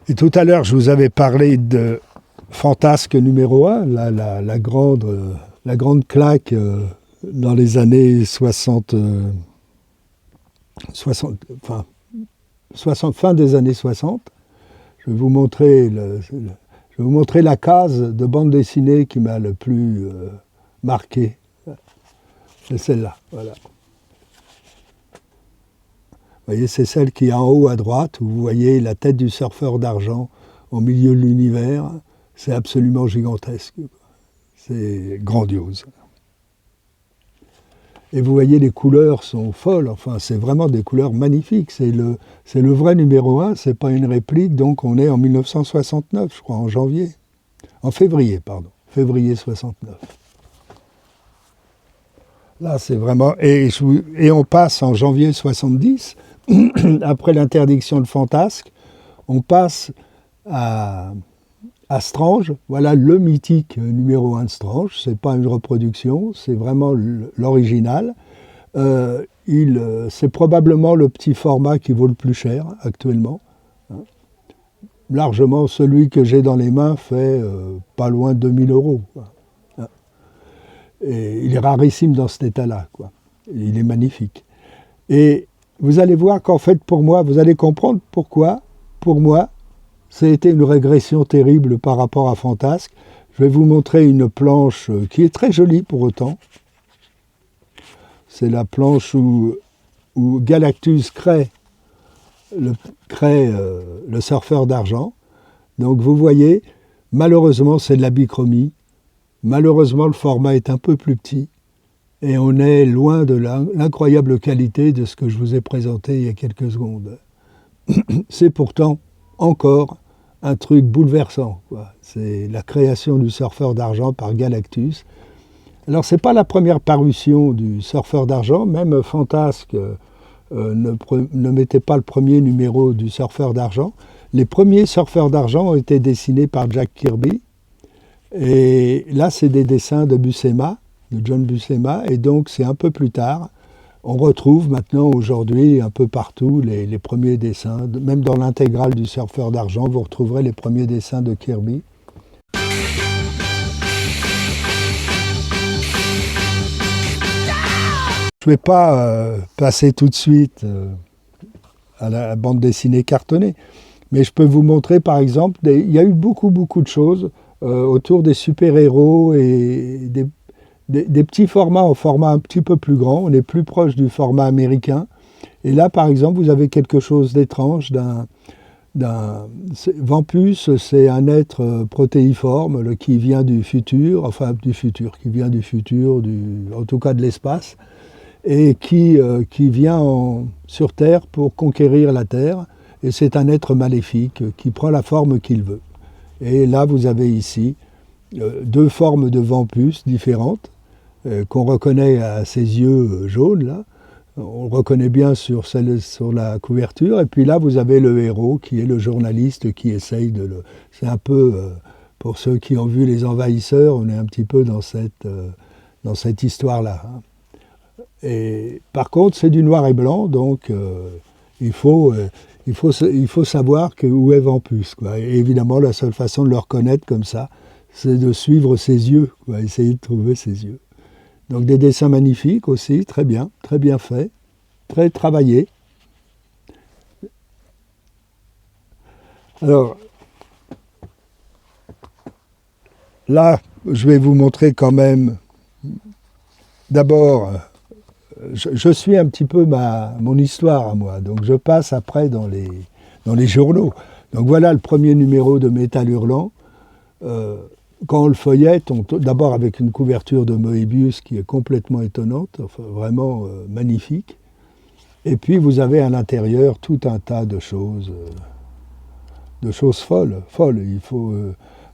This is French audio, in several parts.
Et tout à l'heure, je vous avais parlé de Fantasque numéro 1, la grande claque dans les années 60, 60 enfin, 60, fin des années 60. Je vais vous montrer, je vais vous montrer la case de bande dessinée qui m'a le plus marqué. C'est celle-là, voilà. Vous voyez, c'est celle qui est en haut à droite, où vous voyez la tête du surfeur d'argent au milieu de l'univers. C'est absolument gigantesque. C'est grandiose. Et vous voyez, les couleurs sont folles. Enfin, c'est vraiment des couleurs magnifiques. C'est le vrai numéro 1, c'est pas une réplique. Donc, on est en 1969, je crois, en janvier. En février, pardon. Février 69. Là, c'est vraiment... Et on passe en janvier 70, après l'interdiction de Fantasque, on passe à Strange. Voilà le mythique numéro 1 de Strange. C'est pas une reproduction, c'est vraiment l'original. C'est probablement le petit format qui vaut le plus cher actuellement. Largement, celui que j'ai dans les mains fait pas loin de 2000 €. Et il est rarissime dans cet état-là, quoi. Il est magnifique. Et vous allez voir qu'en fait, pour moi, vous allez comprendre pourquoi, pour moi, ça a été une régression terrible par rapport à Fantasque. Je vais vous montrer une planche qui est très jolie pour autant. C'est la planche où Galactus crée le surfeur d'argent. Donc vous voyez, malheureusement, c'est de la bichromie. Malheureusement, le format est un peu plus petit et on est loin de l'incroyable qualité de ce que je vous ai présenté il y a quelques secondes. C'est pourtant encore un truc bouleversant, quoi. C'est la création du surfeur d'argent par Galactus. Alors, ce n'est pas la première parution du surfeur d'argent, même Fantasque ne mettait pas le premier numéro du surfeur d'argent. Les premiers surfeurs d'argent ont été dessinés par Jack Kirby. Et là, c'est des dessins de Buscema, de John Buscema, et donc c'est un peu plus tard. On retrouve maintenant, aujourd'hui, un peu partout, les premiers dessins. Même dans l'intégrale du surfeur d'argent, vous retrouverez les premiers dessins de Kirby. Je ne vais pas passer tout de suite à la bande dessinée cartonnée, mais je peux vous montrer, par exemple, il y a eu beaucoup de choses autour des super-héros et des petits formats en format un petit peu plus grand. On est plus proche du format américain. Et là, par exemple, vous avez quelque chose d'étrange Vampus, c'est un être protéiforme qui vient du futur, qui vient du futur, en tout cas de l'espace, et qui vient sur Terre pour conquérir la Terre. Et c'est un être maléfique qui prend la forme qu'il veut. Et là, vous avez ici deux formes de Vampus différentes qu'on reconnaît à ses yeux jaunes, là. On le reconnaît bien sur la couverture. Et puis là, vous avez le héros qui est le journaliste qui essaye de le... C'est un peu, pour ceux qui ont vu Les Envahisseurs, on est un petit peu dans cette histoire-là. Et par contre, c'est du noir et blanc, donc il faut savoir où est Vampus, quoi. Et évidemment, la seule façon de le reconnaître comme ça, c'est de suivre ses yeux, quoi, essayer de trouver ses yeux. Donc des dessins magnifiques aussi, très bien faits, très travaillés. Alors, là, je vais vous montrer quand même, d'abord, je suis un petit peu mon histoire à moi, donc je passe après dans les journaux. Donc voilà le premier numéro de Métal Hurlant. Quand on le feuillette, d'abord avec une couverture de Moebius qui est complètement étonnante, enfin, vraiment magnifique. Et puis vous avez à l'intérieur tout un tas de choses folles.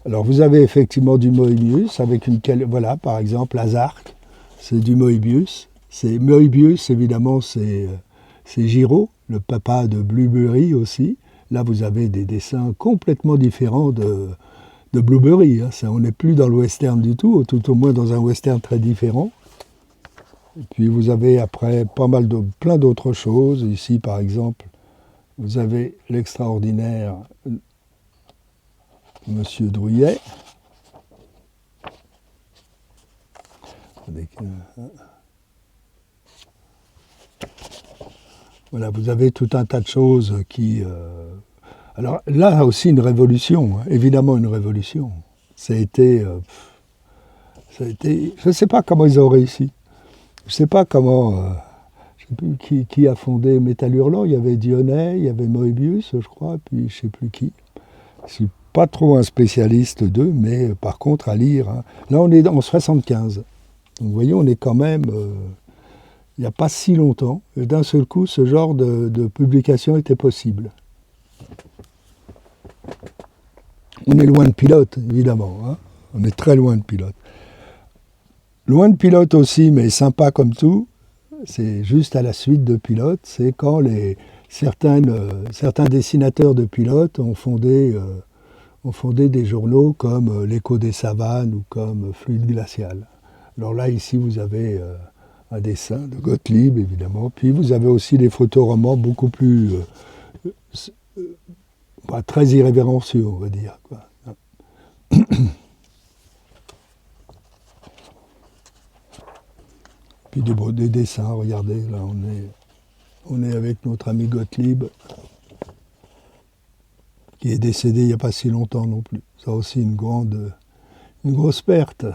Alors vous avez effectivement du Moebius avec voilà, par exemple Azark, c'est du Moebius. Moebius, évidemment, c'est Giraud, le papa de Blueberry aussi. Là, vous avez des dessins complètement différents de Blueberry. On n'est plus dans le western du tout au moins dans un western très différent. Et puis vous avez après plein d'autres choses. Ici, par exemple, vous avez l'extraordinaire Monsieur Drouillet. Voilà, vous avez tout un tas de choses qui... Alors là aussi une révolution, hein, évidemment une révolution. Ça a été... je ne sais pas comment ils ont réussi. Je ne sais pas comment... je ne sais plus qui a fondé Métal Hurlant. Il y avait Dionnet, il y avait Moebius, je crois, puis je ne sais plus qui. Je ne suis pas trop un spécialiste d'eux, mais par contre à lire. Hein. Là on est en 75. Donc vous voyez, on est quand même... il n'y a pas si longtemps. Et d'un seul coup, ce genre de publication était possible. On est loin de Pilote, évidemment. Hein. On est très loin de Pilote. Loin de Pilote aussi, mais sympa comme tout, c'est juste à la suite de Pilote, c'est quand certains dessinateurs de Pilote ont fondé des journaux comme L'Écho des Savanes ou comme Fluide Glacial. Alors là, ici, vous avez un dessin de Gottlieb, évidemment, puis vous avez aussi des photoromans beaucoup plus... très irrévérencieux, on va dire. Quoi. Puis des dessins, regardez, là on est avec notre ami Gottlieb, qui est décédé il n'y a pas si longtemps non plus. Ça aussi une grosse perte.